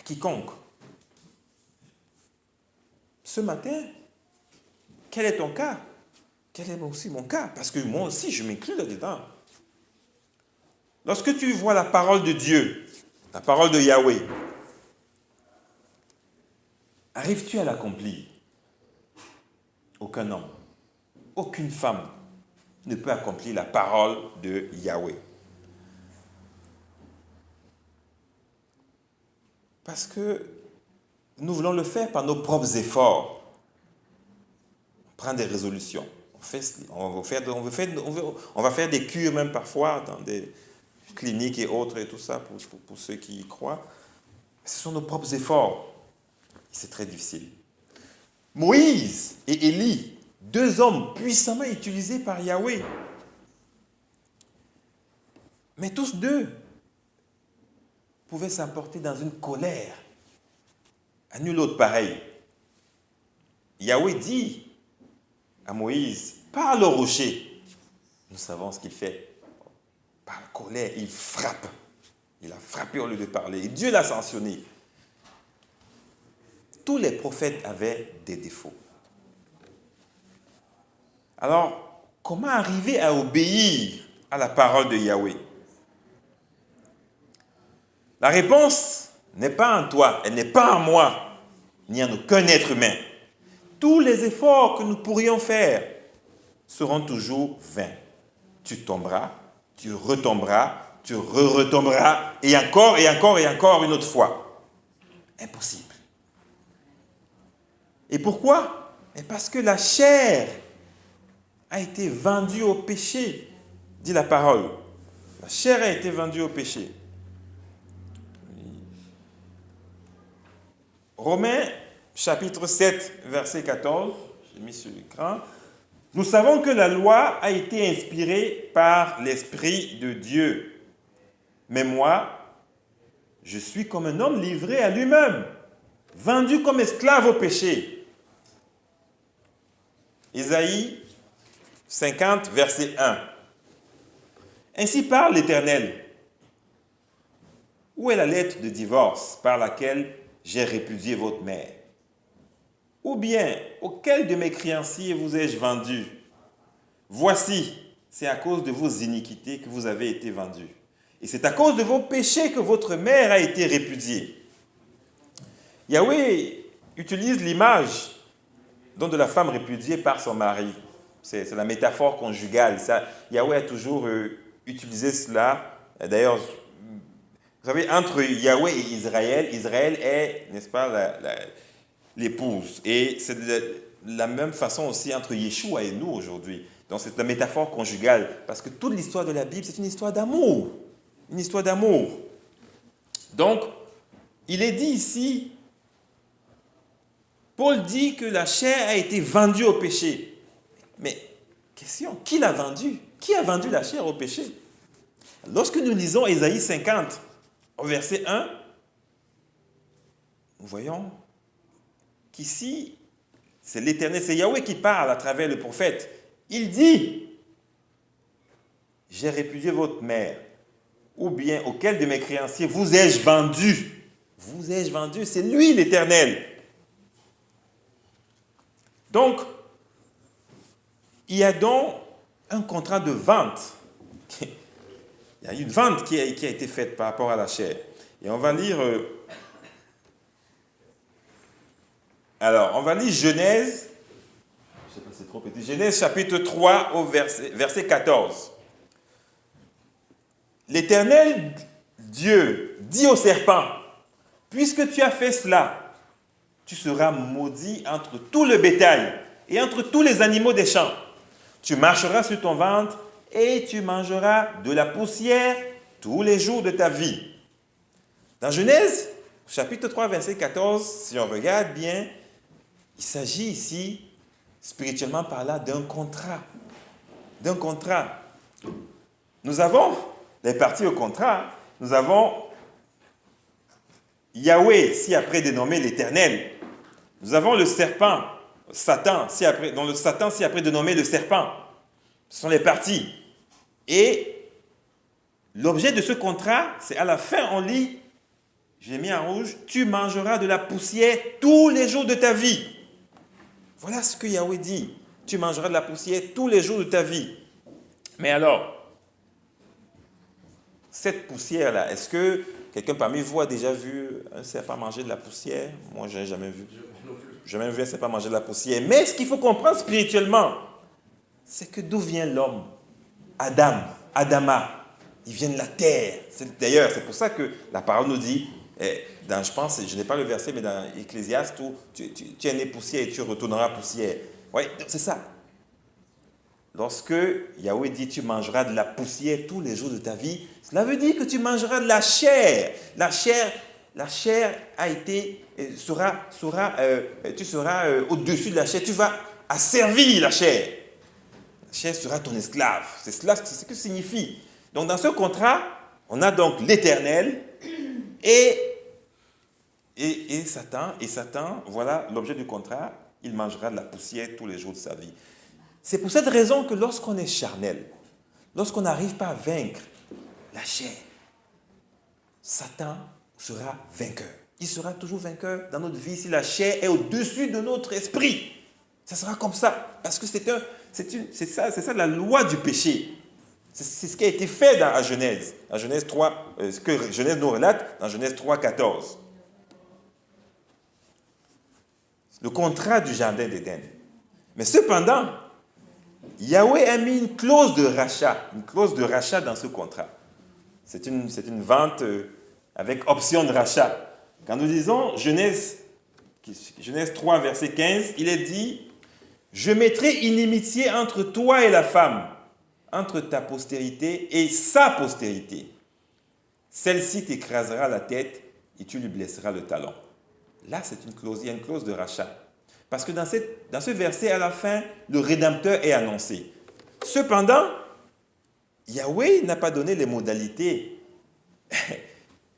quiconque. Ce matin, quel est ton cas? Quel est aussi mon cas? Parce que moi aussi, je m'inclus là-dedans. Lorsque tu vois la parole de Dieu, la parole de Yahweh, arrives-tu à l'accomplir? Aucun homme, aucune femme ne peut accomplir la parole de Yahweh. Parce que nous voulons le faire par nos propres efforts. On prend des résolutions. On va faire des cures même parfois dans des cliniques et autres et tout ça pour ceux qui y croient. Ce sont nos propres efforts. C'est très difficile. Moïse et Élie, deux hommes puissamment utilisés par Yahweh. Mais tous deux pouvaient s'emporter dans une colère. À nul autre pareil. Yahweh dit à Moïse, parle au rocher. Nous savons ce qu'il fait. Par la colère, il frappe. Il a frappé au lieu de parler. Et Dieu l'a sanctionné. Tous les prophètes avaient des défauts. Alors, comment arriver à obéir à la parole de Yahweh? La réponse n'est pas en toi, elle n'est pas en moi, ni en aucun être humain. Tous les efforts que nous pourrions faire seront toujours vains. Tu tomberas, tu retomberas, tu retomberas, et encore, et encore, et encore une autre fois. Impossible. Et pourquoi? Parce que la chair a été vendue au péché, dit la parole. La chair a été vendue au péché. Romains, chapitre 7, verset 14, j'ai mis sur l'écran. Nous savons que la loi a été inspirée par l'Esprit de Dieu. Mais moi, je suis comme un homme livré à lui-même, vendu comme esclave au péché. Ésaïe 50, verset 1. Ainsi parle l'Éternel. Où est la lettre de divorce par laquelle j'ai répudié votre mère? Ou bien, auquel de mes créanciers vous ai-je vendu? Voici, c'est à cause de vos iniquités que vous avez été vendus. Et c'est à cause de vos péchés que votre mère a été répudiée. Yahweh utilise l'image donc de la femme répudiée par son mari. C'est la métaphore conjugale. Yahweh a toujours utilisé cela. D'ailleurs, vous savez, entre Yahweh et Israël, Israël est, n'est-ce pas, l'épouse. Et c'est de la même façon aussi entre Yeshua et nous aujourd'hui. Donc c'est la métaphore conjugale. Parce que toute l'histoire de la Bible, c'est une histoire d'amour. Une histoire d'amour. Donc, il est dit ici, Paul dit que la chair a été vendue au péché. Mais, question, qui l'a vendue? Qui a vendu la chair au péché? Lorsque nous lisons Ésaïe 50, au verset 1, nous voyons qu'ici, c'est l'Éternel, c'est Yahweh qui parle à travers le prophète. Il dit, j'ai répudié votre mère, ou bien auquel de mes créanciers vous ai-je vendu? Vous ai-je vendu? C'est lui l'Éternel. Donc, il y a donc un contrat de vente. Il y a une vente qui a été faite par rapport à la chair. Et on va lire... on va lire Genèse, je ne sais pas si c'est trop petit, Genèse chapitre 3 au verset 14. L'Éternel Dieu dit au serpent, puisque tu as fait cela, tu seras maudit entre tout le bétail et entre tous les animaux des champs. Tu marcheras sur ton ventre et tu mangeras de la poussière tous les jours de ta vie. Dans Genèse, chapitre 3, verset 14, si on regarde bien, il s'agit ici, spirituellement parlant, d'un contrat. D'un contrat. Nous avons les parties au contrat. Nous avons Yahweh, ci-après dénommé l'Éternel. Nous avons le serpent, Satan, dont le Satan ci-après dénommé le serpent. Ce sont les parties. Et l'objet de ce contrat, c'est à la fin, on lit je l'ai mis en rouge, tu mangeras de la poussière tous les jours de ta vie. Voilà ce que Yahweh dit. Tu mangeras de la poussière tous les jours de ta vie. Mais alors, cette poussière-là, est-ce que quelqu'un parmi vous a déjà vu un serpent manger de la poussière? Moi, je n'ai jamais vu. Je n'ai jamais vu un serpent manger de la poussière. Mais ce qu'il faut comprendre spirituellement, c'est que d'où vient l'homme? Adam, Adama, il vient de la terre. D'ailleurs, c'est pour ça que la parole nous dit, je pense, je n'ai pas le verset, mais dans Ecclésiaste, où tu es né poussière et tu retourneras poussière. Oui, c'est ça. Lorsque Yahweh dit tu mangeras de la poussière tous les jours de ta vie, cela veut dire que tu mangeras de la chair. La chair a été, tu seras au-dessus de la chair, tu vas asservir la chair. La chair sera ton esclave. C'est ce que signifie. Donc dans ce contrat, on a donc l'Éternel et Satan. Et Satan, voilà l'objet du contrat, il mangera de la poussière tous les jours de sa vie. C'est pour cette raison que lorsqu'on est charnel, lorsqu'on n'arrive pas à vaincre la chair, Satan sera vainqueur. Il sera toujours vainqueur dans notre vie si la chair est au-dessus de notre esprit. Ça sera comme ça. Parce que c'est ça la loi du péché. C'est ce qui a été fait à Genèse. À Genèse 3, ce que Genèse nous relate dans Genèse 3, 14. Le contrat du jardin d'Éden. Mais cependant, Yahweh a mis une clause de rachat dans ce contrat. C'est une vente avec option de rachat. Quand nous disons Genèse 3, verset 15, il est dit « Je mettrai inimitié entre toi et la femme, entre ta postérité et sa postérité. Celle-ci t'écrasera la tête et tu lui blesseras le talon. » Là, il y a une clause de rachat. Parce que dans ce verset, à la fin, le Rédempteur est annoncé. Cependant, Yahweh n'a pas donné les modalités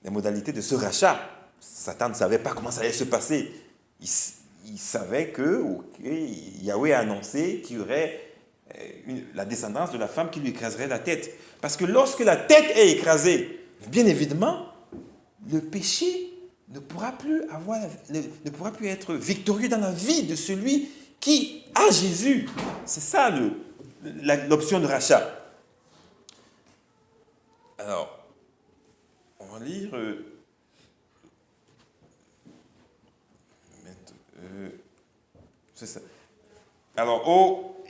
de ce rachat. Satan ne savait pas comment ça allait se passer. Il savait que Yahweh a annoncé qu'il y aurait la descendance de la femme qui lui écraserait la tête. Parce que lorsque la tête est écrasée, bien évidemment, le péché ne pourra plus être victorieux dans la vie de celui qui a Jésus. C'est ça l'option de rachat. Alors, on va lire c'est ça. Alors,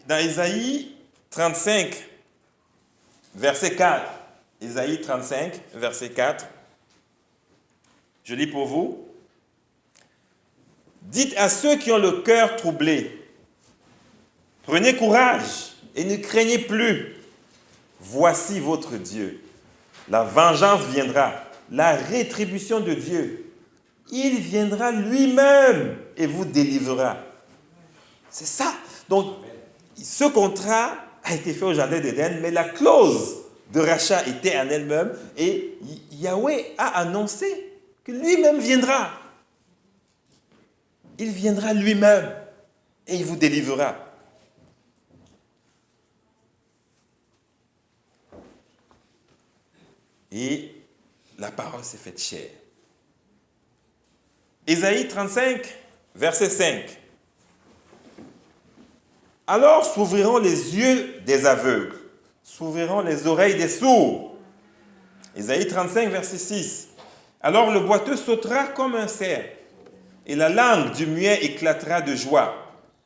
dans Ésaïe 35, verset 4. Ésaïe 35, verset 4. Je lis pour vous. Dites à ceux qui ont le cœur troublé, prenez courage et ne craignez plus. Voici votre Dieu. La vengeance viendra, la rétribution de Dieu. Il viendra lui-même et vous délivrera. C'est ça. Donc, ce contrat a été fait au jardin d'Éden, mais la clause de rachat était en elle-même et Yahweh a annoncé que lui-même viendra. Il viendra lui-même et il vous délivrera. Et la parole s'est faite chair. Ésaïe 35, verset 5. Alors s'ouvriront les yeux des aveugles, s'ouvriront les oreilles des sourds. Ésaïe 35, verset 6. Alors le boiteux sautera comme un cerf, et la langue du muet éclatera de joie,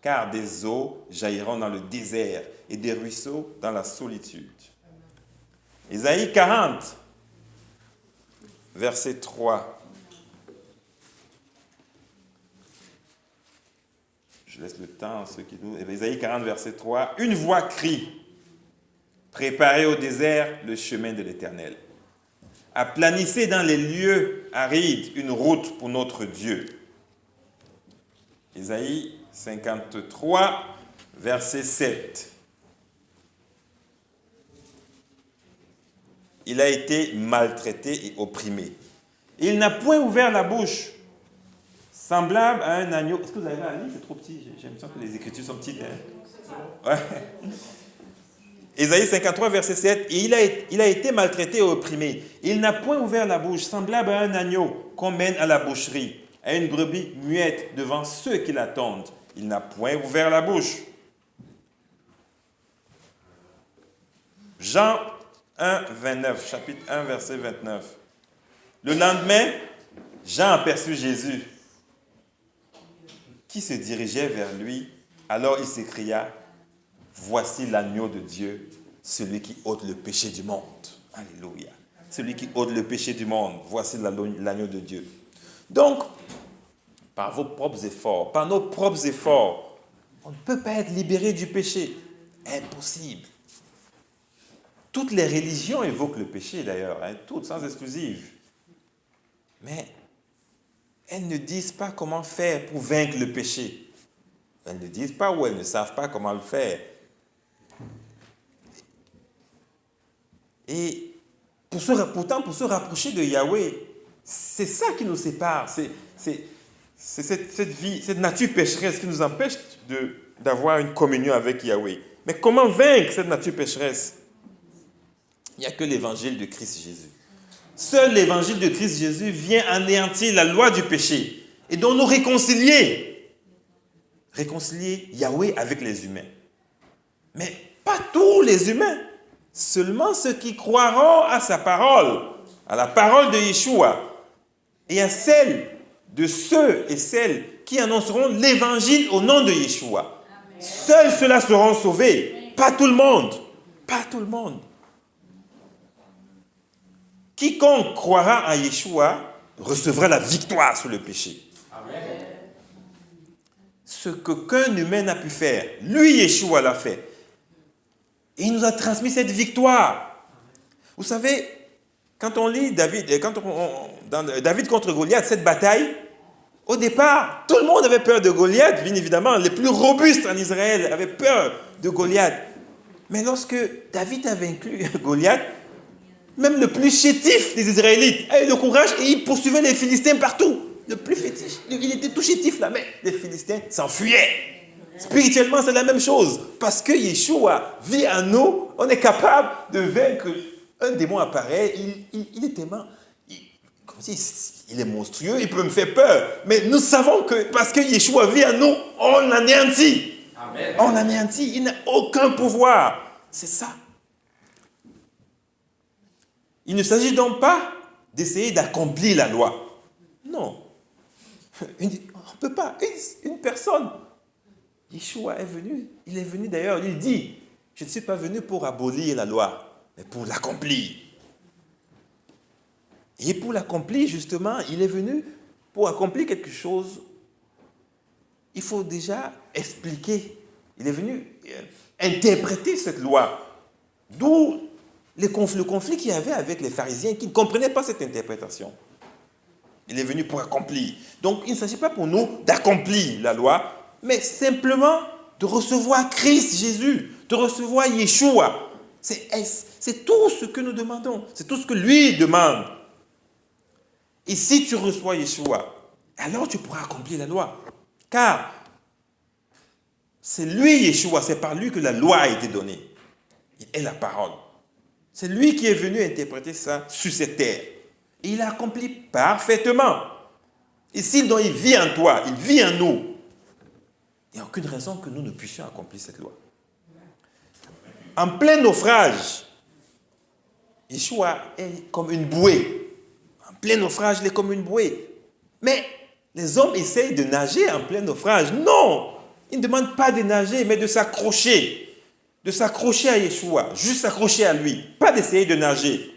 car des eaux jailliront dans le désert et des ruisseaux dans la solitude. Ésaïe 40, verset 3. Je laisse le temps à ceux qui nous... Ésaïe 40, verset 3. Une voix crie, préparez au désert le chemin de l'Éternel. Aplanissez dans les lieux arides une route pour notre Dieu. Ésaïe 53, verset 7. Il a été maltraité et opprimé. Il n'a point ouvert la bouche, semblable à un agneau. Est-ce que vous avez la lire? C'est trop petit. J'ai l'impression que les écritures sont petites. Ouais. Ésaïe 53, verset 7. Et il a été maltraité et opprimé. Il n'a point ouvert la bouche, semblable à un agneau. qu'on mène à la boucherie, à une brebis muette devant ceux qui l'attendent. Il n'a point ouvert la bouche. Jean 1, 29, chapitre 1, verset 29. Le lendemain, Jean aperçut Jésus qui se dirigeait vers lui. Alors il s'écria, « Voici l'agneau de Dieu, celui qui ôte le péché du monde. » Alléluia. Celui qui ôte le péché du monde. Voici l'agneau de Dieu. Donc, par vos propres efforts, par nos propres efforts, on ne peut pas être libéré du péché. Impossible. Toutes les religions évoquent le péché d'ailleurs, toutes sans exclusive. Mais elles ne disent pas comment faire pour vaincre le péché. Elles ne disent pas ou elles ne savent pas comment le faire. Et pourtant, pour se rapprocher de Yahweh, c'est ça qui nous sépare. C'est cette vie, cette nature pécheresse qui nous empêche d'avoir une communion avec Yahweh. Mais comment vaincre cette nature pécheresse? Il n'y a que l'évangile de Christ Jésus. Seul l'évangile de Christ Jésus vient anéantir la loi du péché et donc nous réconcilier Yahweh avec les humains. Mais pas tous les humains, seulement ceux qui croiront à sa parole, à la parole de Yeshua et à celle de ceux et celles qui annonceront l'évangile au nom de Yeshua. Seuls ceux-là seront sauvés, pas tout le monde, pas tout le monde. Quiconque croira en Yeshua recevra la victoire sur le péché. Amen. Ce qu'aucun humain n'a pu faire, lui, Yeshua, l'a fait. Et il nous a transmis cette victoire. Vous savez, quand on lit David contre Goliath, cette bataille, au départ, tout le monde avait peur de Goliath, bien évidemment. Les plus robustes en Israël avaient peur de Goliath. Mais lorsque David a vaincu Goliath, même le plus chétif des Israélites a eu le courage et il poursuivait les Philistins partout. Le plus fétiche, il était tout chétif là, mais les Philistins s'enfuyaient. Spirituellement, c'est la même chose. Parce que Yeshua vit en nous, on est capable de vaincre un démon apparaît. Il est tellement... Il est monstrueux, il peut me faire peur. Mais nous savons que parce que Yeshua vit en nous, on l'anéantit. Amen. On l'anéantit, il n'a aucun pouvoir. C'est ça. Il ne s'agit donc pas d'essayer d'accomplir la loi. Non. On ne peut pas. Une personne, Yeshua est venu. Il est venu d'ailleurs, il dit, je ne suis pas venu pour abolir la loi, mais pour l'accomplir. Et pour l'accomplir, justement, il est venu pour accomplir quelque chose. Il faut déjà expliquer. Il est venu interpréter cette loi. D'où le conflit qu'il y avait avec les pharisiens qui ne comprenaient pas cette interprétation. Il est venu pour accomplir. Donc, il ne s'agit pas pour nous d'accomplir la loi, mais simplement de recevoir Christ Jésus, de recevoir Yeshua. C'est tout ce que nous demandons. C'est tout ce que lui demande. Et si tu reçois Yeshua, alors tu pourras accomplir la loi. Car c'est lui, Yeshua, c'est par lui que la loi a été donnée. Il est la parole. C'est lui qui est venu interpréter ça sur cette terre. Et il a accompli parfaitement. Et s'il vit en toi, il vit en nous, il n'y a aucune raison que nous ne puissions accomplir cette loi. En plein naufrage, Yeshua est comme une bouée. En plein naufrage, il est comme une bouée. Mais les hommes essayent de nager en plein naufrage. Non! Ils ne demandent pas de nager, mais de s'accrocher. De s'accrocher à Yeshua, juste s'accrocher à lui. Pas d'essayer de nager.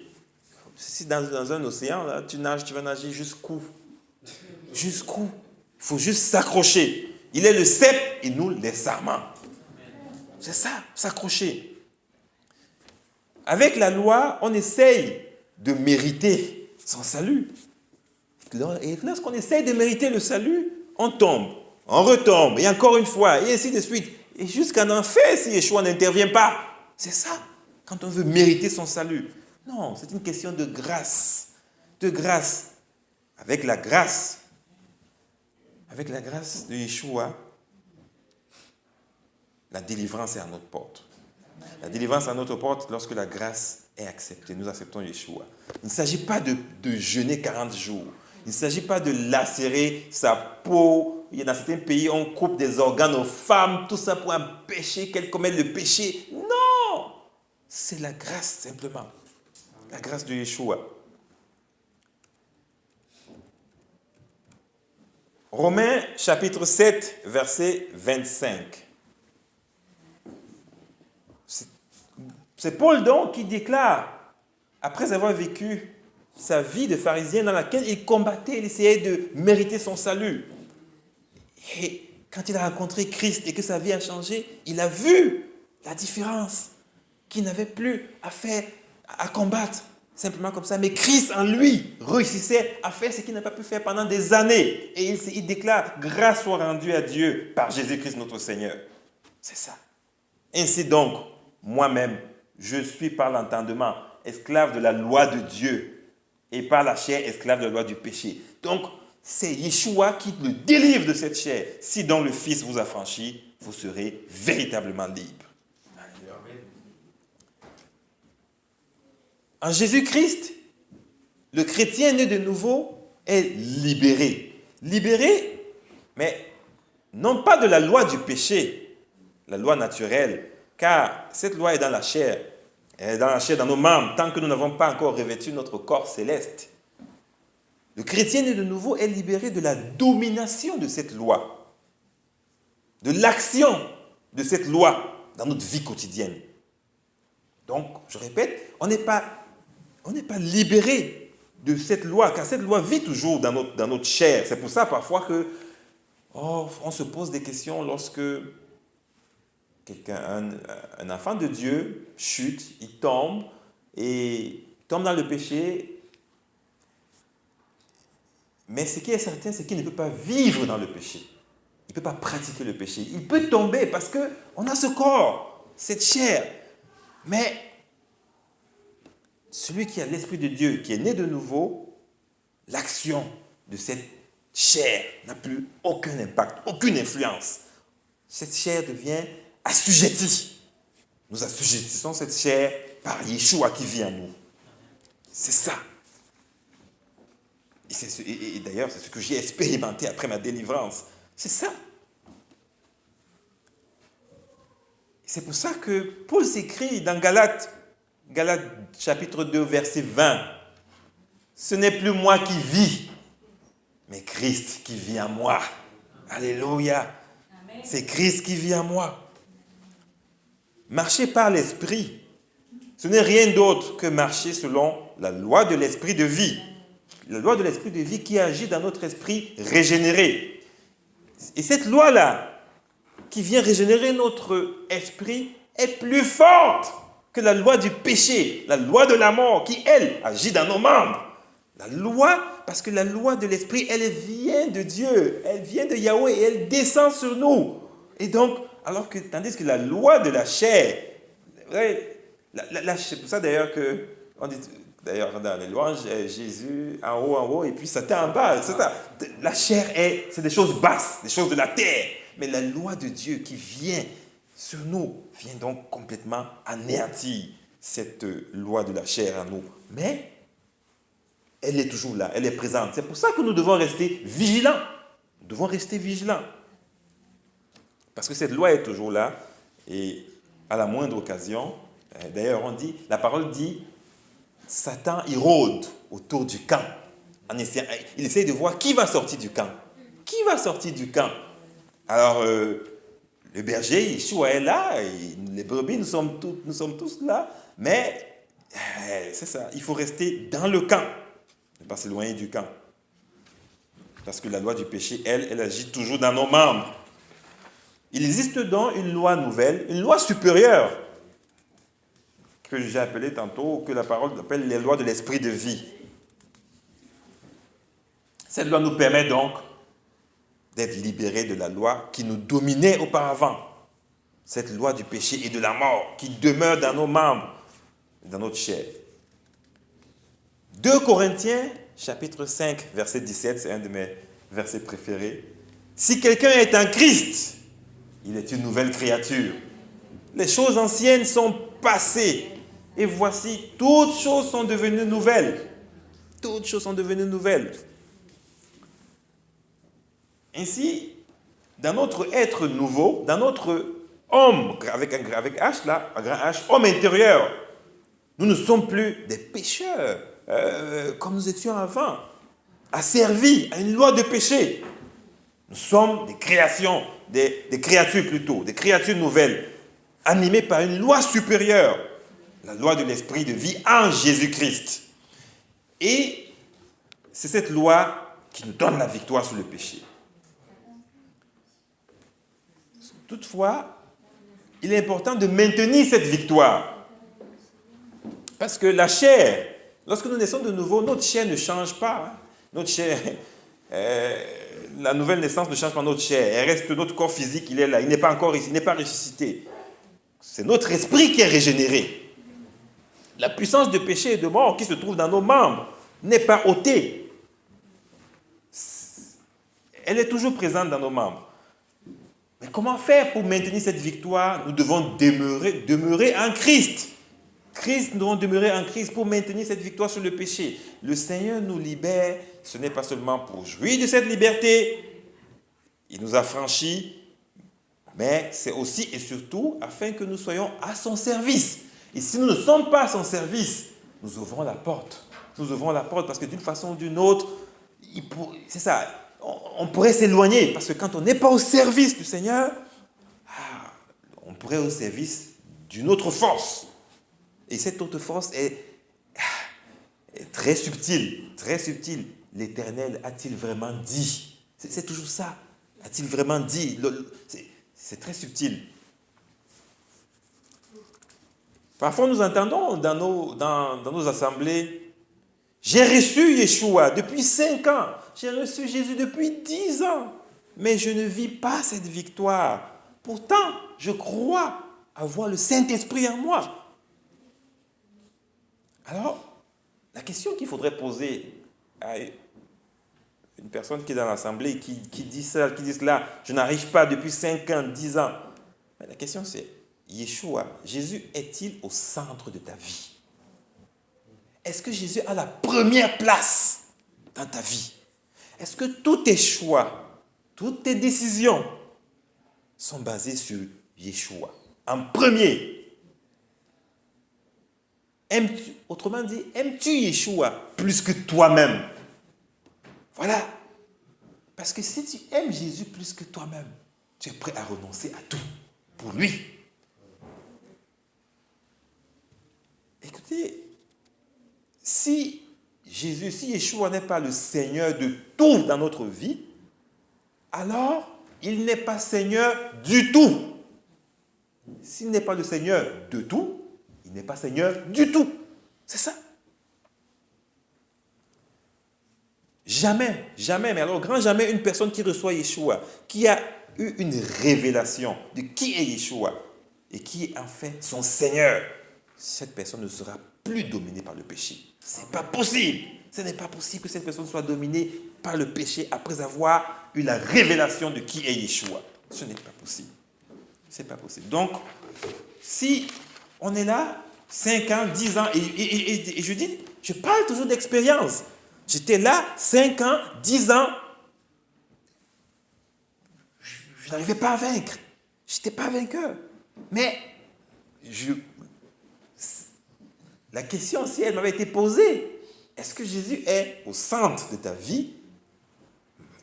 Si dans un océan, là, tu nages, tu vas nager jusqu'où? Jusqu'où? Il faut juste s'accrocher. Il est le cep et nous les sarments. C'est ça, s'accrocher. Avec la loi, on essaye de mériter son salut. Et lorsqu'on essaye de mériter le salut, on tombe, on retombe, et encore une fois, et ainsi de suite. Et jusqu'en enfer si Yeshua n'intervient pas. C'est ça, quand on veut mériter son salut. Non, c'est une question de grâce. De grâce. Avec la grâce de Yeshua, la délivrance est à notre porte. La délivrance est à notre porte lorsque la grâce est acceptée. Nous acceptons Yeshua. Il ne s'agit pas de jeûner 40 jours. Il ne s'agit pas de lacérer sa peau. Dans certains pays, on coupe des organes aux femmes, tout ça pour empêcher qu'elles commettent le péché. Non! C'est la grâce, simplement. La grâce de Yeshua. Romains chapitre 7, verset 25. C'est Paul donc qui déclare, après avoir vécu sa vie de pharisien dans laquelle il combattait, il essayait de mériter son salut. Et quand il a rencontré Christ et que sa vie a changé, il a vu la différence, qu'il n'avait plus à faire, à combattre, simplement comme ça. Mais Christ en lui réussissait à faire ce qu'il n'a pas pu faire pendant des années. Et il déclare, grâce soit rendue à Dieu par Jésus-Christ notre Seigneur. C'est ça. Ainsi donc, moi-même, je suis par l'entendement esclave de la loi de Dieu et par la chair esclave de la loi du péché. Donc, c'est Yeshua qui le délivre de cette chair. Si donc le Fils vous affranchit, vous serez véritablement libre. En Jésus-Christ, le chrétien né de nouveau est libéré. Libéré, mais non pas de la loi du péché, la loi naturelle, car cette loi est dans la chair. Elle est dans la chair, dans nos membres, tant que nous n'avons pas encore revêtu notre corps céleste. Le chrétien né de nouveau est libéré de la domination de cette loi, de l'action de cette loi dans notre vie quotidienne. Donc, je répète, on n'est pas libéré de cette loi, car cette loi vit toujours dans notre chair. C'est pour ça parfois que on se pose des questions lorsque un enfant de Dieu chute, il tombe dans le péché. Mais ce qui est certain, c'est qu'il ne peut pas vivre dans le péché. Il ne peut pas pratiquer le péché. Il peut tomber parce qu'on a ce corps, cette chair. Mais celui qui a l'Esprit de Dieu, qui est né de nouveau, l'action de cette chair n'a plus aucun impact, aucune influence. Cette chair devient assujettie. Nous assujettissons cette chair par Yeshua qui vit en nous. C'est ça. Et d'ailleurs, c'est ce que j'ai expérimenté après ma délivrance. C'est ça. C'est pour ça que Paul s'écrit dans Galates chapitre 2, verset 20. Ce n'est plus moi qui vis, mais Christ qui vit en moi. Alléluia. Amen. C'est Christ qui vit en moi. Marcher par l'esprit, ce n'est rien d'autre que marcher selon la loi de l'esprit de vie. La loi de l'esprit de vie qui agit dans notre esprit régénéré. Et cette loi-là, qui vient régénérer notre esprit, est plus forte que la loi du péché, la loi de la mort, qui, elle, agit dans nos membres. La loi, parce que la loi de l'esprit, elle vient de Dieu, elle vient de Yahweh et elle descend sur nous. Et donc, tandis que la loi de la chair, c'est pour ça d'ailleurs qu'on dit... D'ailleurs, dans les louanges, Jésus en haut, et puis Satan en bas. La chair, c'est des choses basses, des choses de la terre. Mais la loi de Dieu qui vient sur nous, vient donc complètement anéantir cette loi de la chair en nous. Mais, elle est toujours là, elle est présente. C'est pour ça que nous devons rester vigilants. Nous devons rester vigilants. Parce que cette loi est toujours là, et à la moindre occasion, d'ailleurs, la parole dit, Satan, il rôde autour du camp. Il essaie de voir qui va sortir du camp. Qui va sortir du camp? Alors, le berger, Yeshua est là, les brebis, nous sommes tous là, mais c'est ça, il faut rester dans le camp, ne pas s'éloigner du camp. Parce que la loi du péché, elle agit toujours dans nos membres. Il existe donc une loi nouvelle, une loi supérieure, que j'ai appelé tantôt, que la parole appelle les lois de l'esprit de vie. Cette loi nous permet donc d'être libérés de la loi qui nous dominait auparavant. Cette loi du péché et de la mort qui demeure dans nos membres, dans notre chair. 2 Corinthiens, chapitre 5, verset 17, c'est un de mes versets préférés. Si quelqu'un est en Christ, il est une nouvelle créature. Les choses anciennes sont passées. Et voici, toutes choses sont devenues nouvelles. Toutes choses sont devenues nouvelles. Ainsi, dans notre être nouveau, dans notre homme, avec H là, un grand H, homme intérieur, nous ne sommes plus des pécheurs comme nous étions avant, asservis à une loi de péché. Nous sommes des créations, des créatures plutôt, des créatures nouvelles, animées par une loi supérieure, la loi de l'esprit de vie en Jésus-Christ. Et c'est cette loi qui nous donne la victoire sur le péché. Toutefois, il est important de maintenir cette victoire. Parce que la chair, lorsque nous naissons de nouveau, notre chair ne change pas. Notre chair, la nouvelle naissance ne change pas notre chair. Elle reste, notre corps physique, il est là. Il n'est pas encore ici, il n'est pas ressuscité. C'est notre esprit qui est régénéré. La puissance de péché et de mort qui se trouve dans nos membres n'est pas ôtée. Elle est toujours présente dans nos membres. Mais comment faire pour maintenir cette victoire? Nous devons demeurer en Christ. Nous devons demeurer en Christ pour maintenir cette victoire sur le péché. Le Seigneur nous libère, ce n'est pas seulement pour jouir de cette liberté, il nous a franchis, mais c'est aussi et surtout afin que nous soyons à son service. Et si nous ne sommes pas à son service, nous ouvrons la porte. Nous ouvrons la porte parce que d'une façon ou d'une autre, c'est ça, on pourrait s'éloigner. Parce que quand on n'est pas au service du Seigneur, on pourrait être au service d'une autre force. Et cette autre force est très subtile, très subtile. L'Éternel a-t-il vraiment dit? C'est toujours ça. A-t-il vraiment dit? C'est très subtil. Parfois, nous entendons dans nos assemblées, j'ai reçu Yeshua depuis 5 ans, j'ai reçu Jésus depuis 10 ans, mais je ne vis pas cette victoire. Pourtant, je crois avoir le Saint-Esprit en moi. Alors, la question qu'il faudrait poser à une personne qui est dans l'assemblée, qui dit ça, qui dit cela, je n'arrive pas depuis 5 ans, 10 ans. Mais la question c'est, Yeshua, Jésus est-il au centre de ta vie? Est-ce que Jésus a la première place dans ta vie? Est-ce que tous tes choix, toutes tes décisions sont basées sur Yeshua en premier? Autrement dit, aimes-tu Yeshua plus que toi-même? Voilà. Parce que si tu aimes Jésus plus que toi-même, tu es prêt à renoncer à tout pour lui. Écoutez, si Yeshua n'est pas le Seigneur de tout dans notre vie, alors il n'est pas Seigneur du tout. S'il n'est pas le Seigneur de tout, il n'est pas Seigneur du tout. C'est ça. Jamais, mais alors grand jamais, une personne qui reçoit Yeshua, qui a eu une révélation de qui est Yeshua et qui est en fait son Seigneur, cette personne ne sera plus dominée par le péché. Ce n'est pas possible. Ce n'est pas possible que cette personne soit dominée par le péché après avoir eu la révélation de qui est Yeshua. Ce n'est pas possible. Ce n'est pas possible. Donc, si on est là, 5 ans, 10 ans, et je dis, je parle toujours d'expérience. J'étais là, 5 ans, 10 ans, je n'arrivais pas à vaincre. Je n'étais pas vainqueur. Mais, la question, si elle m'avait été posée, est-ce que Jésus est au centre de ta vie?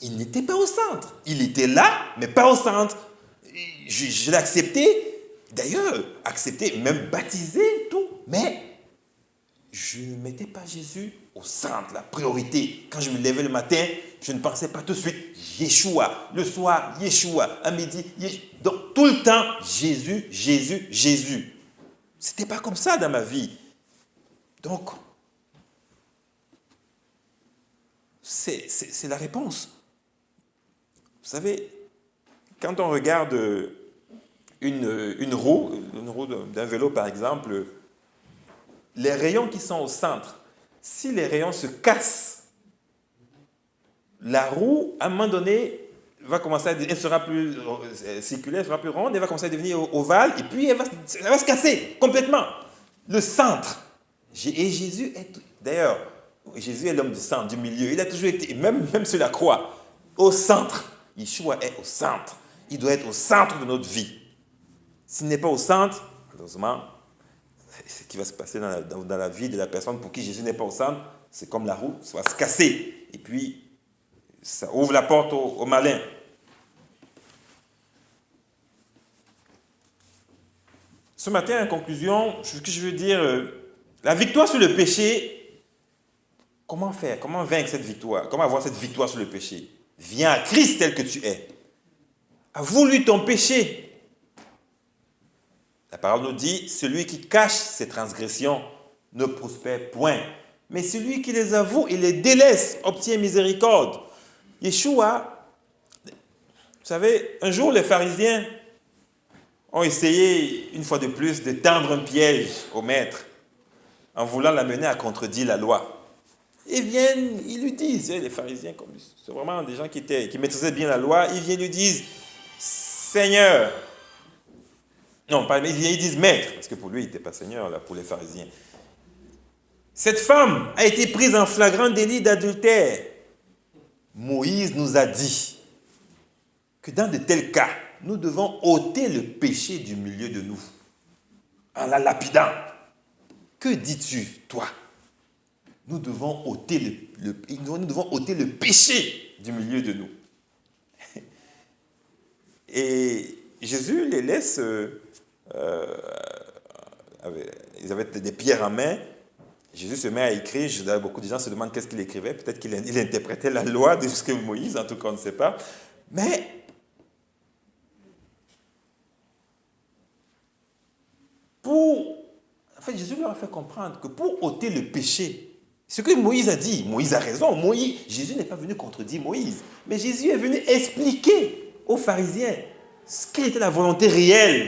Il n'était pas au centre. Il était là, mais pas au centre. Je l'ai accepté, d'ailleurs, accepté, même baptisé, tout, mais je ne mettais pas Jésus au centre, la priorité. Quand je me levais le matin, je ne pensais pas tout de suite Yeshua. Le soir, Yeshua. À midi, Yeshua. Donc, tout le temps, Jésus, Jésus, Jésus. Ce n'était pas comme ça dans ma vie. Donc, c'est la réponse. Vous savez, quand on regarde une roue d'un vélo, par exemple, les rayons qui sont au centre, si les rayons se cassent, la roue, à un moment donné, va commencer elle sera plus circulaire, elle sera plus ronde, elle va commencer à devenir ovale, et puis elle va se casser complètement. Le centre. Et Jésus est, d'ailleurs, Jésus est l'homme du centre, du milieu. Il a toujours été, même sur la croix, au centre. Yeshua est au centre. Il doit être au centre de notre vie. S'il n'est pas au centre, malheureusement, ce qui va se passer dans la vie de la personne pour qui Jésus n'est pas au centre, c'est comme la roue, ça va se casser. Et puis, ça ouvre la porte au malin. Ce matin, en conclusion, ce que je veux dire, la victoire sur le péché, comment faire? Comment vaincre cette victoire? Comment avoir cette victoire sur le péché? Viens à Christ tel que tu es. Avoue-lui ton péché. La parole nous dit, celui qui cache ses transgressions ne prospère point. Mais celui qui les avoue et les délaisse obtient miséricorde. Yeshua, vous savez, un jour les pharisiens ont essayé une fois de plus de tendre un piège au maître en voulant l'amener à contredire la loi. Ils viennent, ils lui disent, les pharisiens, c'est vraiment des gens qui maîtrisaient bien la loi, ils viennent lui dire, Seigneur, non, ils disent maître, parce que pour lui, il n'était pas Seigneur, là, pour les pharisiens. Cette femme a été prise en flagrant délit d'adultère. Moïse nous a dit que dans de tels cas, nous devons ôter le péché du milieu de nous, en la lapidant. Que dis-tu, toi? Nous devons ôter le péché du milieu de nous. Et Jésus les laisse, ils avaient des pierres en main. Jésus se met à écrire. Beaucoup de gens se demandent qu'est-ce qu'il écrivait. Peut-être qu'il interprétait la loi de jusqu'à Moïse, en tout cas on ne sait pas. Mais Jésus leur a fait comprendre que pour ôter le péché, ce que Moïse a dit, Moïse a raison, Jésus n'est pas venu contredire Moïse, mais Jésus est venu expliquer aux pharisiens quelle était la volonté réelle